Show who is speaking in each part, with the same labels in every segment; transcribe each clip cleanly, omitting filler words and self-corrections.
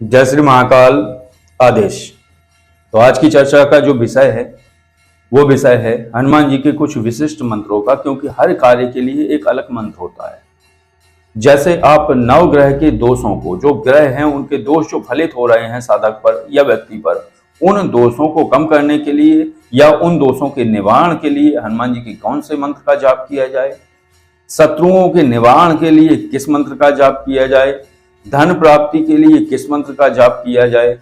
Speaker 1: जय श्री महाकाल। आदेश। तो आज की चर्चा का जो विषय है वो विषय है हनुमान जी के कुछ विशिष्ट मंत्रों का, क्योंकि हर कार्य के लिए एक अलग मंत्र होता है। जैसे आप नवग्रह के दोषों को, जो ग्रह हैं उनके दोष जो फलित हो रहे हैं साधक पर या व्यक्ति पर, उन दोषों को कम करने के लिए या उन दोषों के निवारण के लिए हनुमान जी के कौन से मंत्र का जाप किया जाए, शत्रुओं के निवारण के लिए किस मंत्र का जाप किया जाए, धन प्राप्ति के लिए किस मंत्र का जाप किया जाए,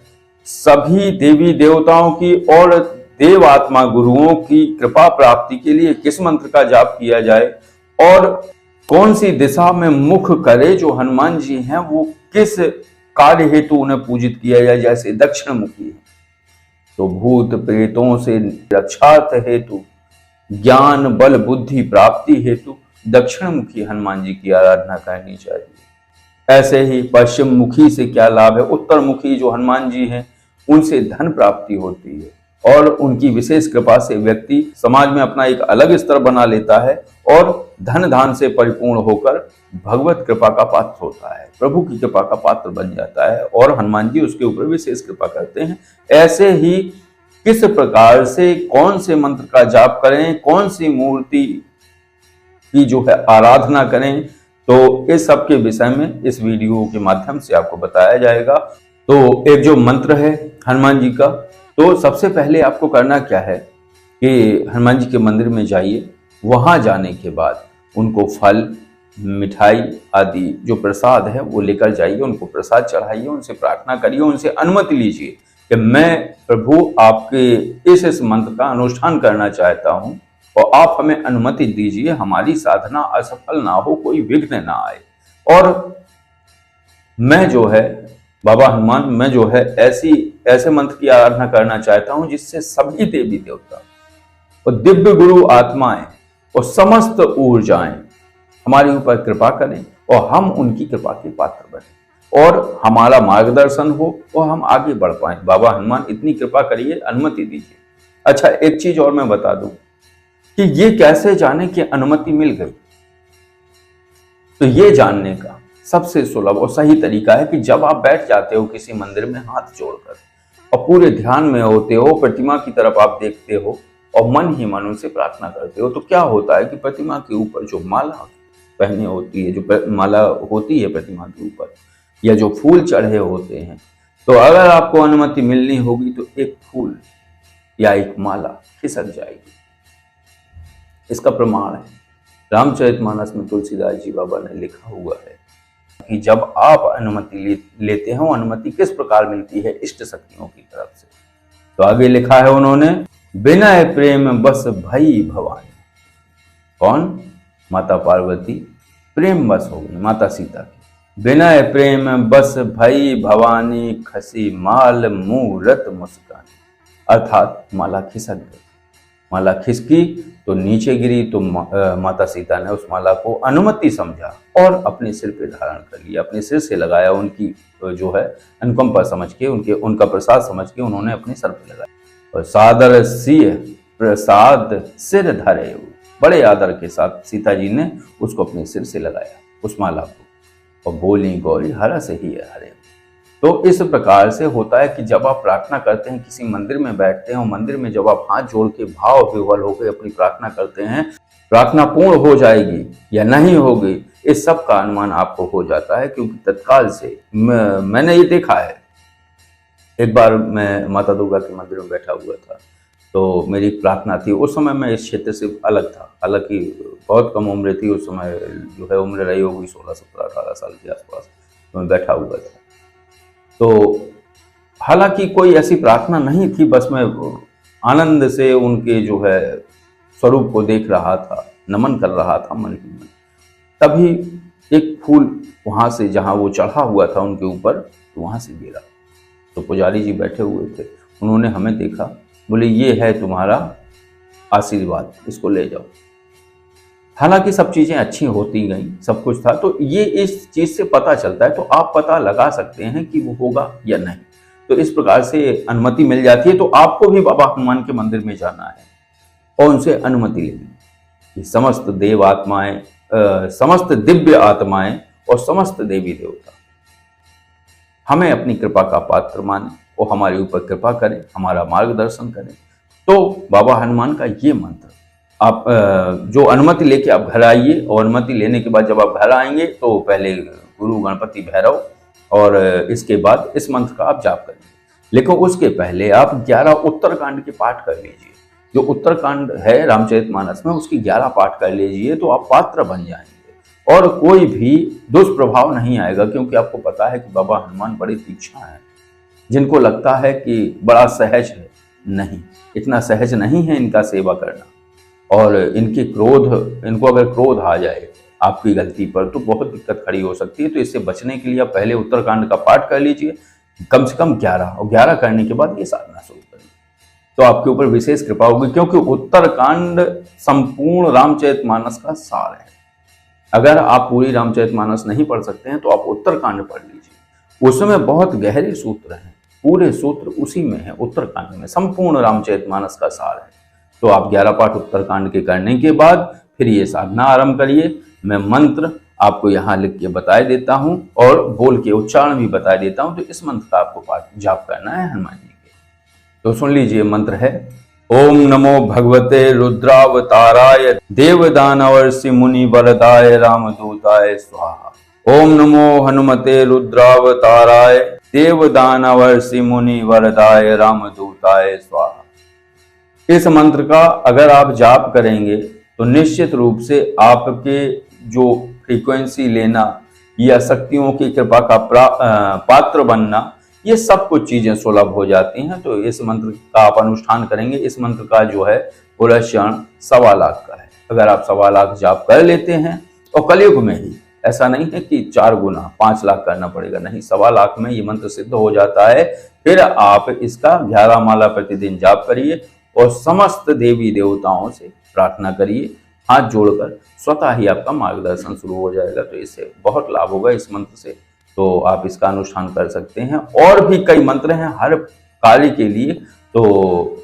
Speaker 1: सभी देवी देवताओं की और देव आत्मा गुरुओं की कृपा प्राप्ति के लिए किस मंत्र का जाप किया जाए, और कौन सी दिशा में मुख करे जो हनुमान जी हैं वो किस कार्य हेतु उन्हें पूजित किया जाए। जैसे दक्षिण मुखी है तो भूत प्रेतों से रक्षार्थ हेतु, ज्ञान बल बुद्धि प्राप्ति हेतु दक्षिण मुखी हनुमान जी की आराधना करनी चाहिए। ऐसे ही पश्चिम मुखी से क्या लाभ है, उत्तर मुखी जो हनुमान जी हैं उनसे धन प्राप्ति होती है और उनकी विशेष कृपा से व्यक्ति समाज में अपना एक अलग स्तर बना लेता है और धन धान से परिपूर्ण होकर भगवत कृपा का पात्र होता है, प्रभु की कृपा का पात्र बन जाता है और हनुमान जी उसके ऊपर विशेष कृपा करते हैं। ऐसे ही किस प्रकार से कौन से मंत्र का जाप करें, कौन सी मूर्ति की जो है आराधना करें, तो इस सब के विषय में इस वीडियो के माध्यम से आपको बताया जाएगा। तो एक जो मंत्र है हनुमान जी का, तो सबसे पहले आपको करना क्या है कि हनुमान जी के मंदिर में जाइए, वहां जाने के बाद उनको फल मिठाई आदि जो प्रसाद है वो लेकर जाइए, उनको प्रसाद चढ़ाइए, उनसे प्रार्थना करिए, उनसे अनुमति लीजिए कि मैं प्रभु आपके इस मंत्र का अनुष्ठान करना चाहता हूं और आप हमें अनुमति दीजिए, हमारी साधना असफल ना हो, कोई विघ्न ना आए। और मैं जो है बाबा हनुमान, मैं जो है ऐसे मंत्र की आराधना करना चाहता हूं जिससे सभी देवी देवता और दिव्य गुरु आत्माएं और समस्त ऊर्जाएं हमारे ऊपर कृपा करें और हम उनकी कृपा के पात्र बने और हमारा मार्गदर्शन हो और हम आगे बढ़ पाए। बाबा हनुमान इतनी कृपा करिए, अनुमति दीजिए। अच्छा, एक चीज और मैं बता दूं कि ये कैसे जाने की अनुमति मिल गई। तो ये जानने का सबसे सुलभ और सही तरीका है कि जब आप बैठ जाते हो किसी मंदिर में हाथ जोड़कर और पूरे ध्यान में होते हो, प्रतिमा की तरफ आप देखते हो और मन ही मन उनसे प्रार्थना करते हो, तो क्या होता है कि प्रतिमा के ऊपर जो माला पहने होती है, जो माला होती है प्रतिमा के ऊपर, या जो फूल चढ़े होते हैं, तो अगर आपको अनुमति मिलनी होगी तो एक फूल या एक माला खिसक जाएगी। इसका प्रमाण है रामचरितमानस में तुलसीदास जी बाबा ने लिखा हुआ है कि जब आप अनुमति लेते हो, अनुमति किस प्रकार मिलती है इष्ट शक्तियों की तरफ से। तो आगे लिखा है उन्होंने, बिना प्रेम बस भई भवानी। कौन? माता पार्वती प्रेम बस हो गई माता सीता की। बिना प्रेम बस भई भवानी, खसी माल मूरत मुस्कानी। अर्थात माला खिसक गई। माला खिसकी तो नीचे गिरी, तो माता सीता ने उस माला को अनुमति समझा और अपने सिर पे धारण कर लिया, अपने सिर से लगाया। उनकी जो है अनुकंपा समझ के, उनका प्रसाद समझ के उन्होंने अपने सर पे लगाया और सादर सिय प्रसाद सिर धरे, बड़े आदर के साथ सीता जी ने उसको अपने सिर से लगाया उस माला को और बोली, गौरी हरस ही हरे। तो इस प्रकार से होता है कि जब आप प्रार्थना करते हैं, किसी मंदिर में बैठते हैं, मंदिर में जब आप हाथ जोड़ के भाव विह्वल होकर अपनी प्रार्थना करते हैं, प्रार्थना पूर्ण हो जाएगी या नहीं होगी, इस सब का अनुमान आपको हो जाता है। क्योंकि तत्काल से मैंने ये देखा है। एक बार मैं माता दुर्गा के मंदिर में बैठा हुआ था, तो मेरी प्रार्थना थी। उस समय मैं इस क्षेत्र से अलग था, हालांकि बहुत कम उम्र थी उस समय, जो है उम्र रही होगी 16, 17, 18 साल के आसपास। तो मैं बैठा हुआ था, तो हालांकि कोई ऐसी प्रार्थना नहीं थी, बस मैं आनंद से उनके जो है स्वरूप को देख रहा था, नमन कर रहा था मन ही मन। तभी एक फूल वहां से, जहां वो चढ़ा हुआ था उनके ऊपर, तो वहां से गिरा। तो पुजारी जी बैठे हुए थे, उन्होंने हमें देखा, बोले ये है तुम्हारा आशीर्वाद, इसको ले जाओ। हालांकि सब चीजें अच्छी होती गई, सब कुछ था। तो ये इस चीज से पता चलता है, तो आप पता लगा सकते हैं कि वो होगा या नहीं। तो इस प्रकार से अनुमति मिल जाती है। तो आपको भी बाबा हनुमान के मंदिर में जाना है और उनसे अनुमति लेनी। समस्त देव आत्माएं, समस्त दिव्य आत्माएं और समस्त देवी देवता हमें अपनी कृपा का पात्र माने, वो हमारे ऊपर कृपा करें, हमारा मार्गदर्शन करें। तो बाबा हनुमान का ये मंत्र आप जो अनुमति लेके आप घर आइए, और अनुमति लेने के बाद जब आप घर आएंगे तो पहले गुरु गणपति भैरव और इसके बाद इस मंत्र का आप जाप करेंगे। लेकिन उसके पहले आप 11 उत्तरकांड के पाठ कर लीजिए। जो उत्तरकांड है रामचरितमानस में, उसकी 11 पाठ कर लीजिए तो आप पात्र बन जाएंगे और कोई भी दुष्प्रभाव नहीं आएगा। क्योंकि आपको पता है कि बाबा हनुमान बड़े तीक्ष्ण हैं। जिनको लगता है कि बड़ा सहज है, नहीं, इतना सहज नहीं है इनका सेवा करना। और इनको अगर क्रोध आ जाए आपकी गलती पर तो बहुत दिक्कत खड़ी हो सकती है। तो इससे बचने के लिए आप पहले उत्तरकांड का पाठ कर लीजिए, कम से कम 11, और 11 करने के बाद ये साधना शुरू करिए तो आपके ऊपर विशेष कृपा होगी। क्योंकि उत्तरकांड संपूर्ण रामचरितमानस का सार है। अगर आप पूरी रामचरितमानस नहीं पढ़ सकते हैं तो आप उत्तरकांड पढ़ लीजिए, उसमें बहुत गहरे सूत्र हैं, पूरे सूत्र उसी में है, उत्तरकांड में संपूर्ण रामचरितमानस का सार है। तो आप 11 पाठ उत्तरकांड के करने के बाद फिर ये साधना आरंभ करिए। मैं मंत्र आपको यहाँ लिख के बता देता हूँ और बोल के उच्चारण भी बता देता हूँ। तो इस मंत्र का आपको पाठ जाप करना है हनुमान जी के। तो सुन लीजिए, मंत्र है ओम नमो भगवते रुद्रावताराय देवदानवर्षि मुनि वरदाय रामदूताय स्वाहा। ओम नमो हनुमते रुद्रावताराय देवदानवर्षि मुनि वरदाय रामदूताय स्वाहा। इस मंत्र का अगर आप जाप करेंगे तो निश्चित रूप से आपके जो फ्रीक्वेंसी लेना या शक्तियों की कृपा का पात्र बनना, ये सब कुछ चीजें सुलभ हो जाती हैं। तो इस मंत्र का आप अनुष्ठान करेंगे। इस मंत्र का जो है पुरस्कार 1.25 लाख का है। अगर आप 1.25 लाख जाप कर लेते हैं, और कलयुग में ही, ऐसा नहीं है कि 4 गुना 5 लाख करना पड़ेगा, नहीं, 1.25 लाख में ये मंत्र सिद्ध हो जाता है। फिर आप इसका 11 माला प्रतिदिन जाप करिए और समस्त देवी देवताओं से प्रार्थना करिए, हाथ जोड़कर, स्वतः ही आपका मार्गदर्शन शुरू हो जाएगा। तो इससे बहुत लाभ होगा इस मंत्र से। तो आप इसका अनुष्ठान कर सकते हैं। और भी कई मंत्र हैं हर कार्य के लिए। तो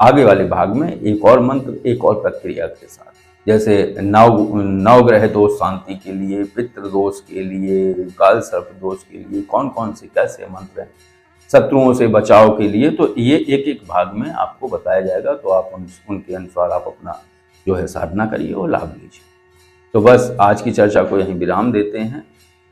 Speaker 1: आगे वाले भाग में एक और मंत्र, एक और प्रक्रिया के साथ, जैसे नवग्रह दोष शांति के लिए, पितृ दोष के लिए, काल सर्प दोष के लिए कौन कौन से कैसे मंत्र हैं, शत्रुओं से बचाव के लिए, तो ये एक एक भाग में आपको बताया जाएगा। तो आप उनके अनुसार आप अपना जो है साधना करिए और लाभ लीजिए। तो बस आज की चर्चा को यहीं विराम देते हैं।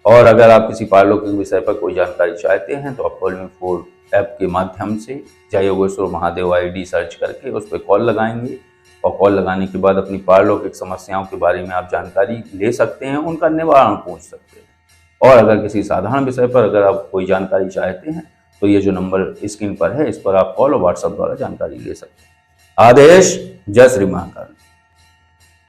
Speaker 1: और अगर आप किसी पारलौकिक विषय पर कोई जानकारी चाहते हैं तो आप कॉल ऐप के माध्यम से जय योगेश्वर महादेव ID सर्च करके उस पर कॉल लगाएंगे, और कॉल लगाने के बाद अपनी पारलौकिक समस्याओं के बारे में आप जानकारी ले सकते हैं, उनका निवारण पूछ सकते हैं। और अगर किसी साधारण विषय पर अगर आप कोई जानकारी चाहते हैं तो ये जो नंबर स्क्रीन पर है, इस पर आप कॉल और व्हाट्सएप द्वारा जानकारी ले सकते हैं। आदेश। जय श्री महाकाल।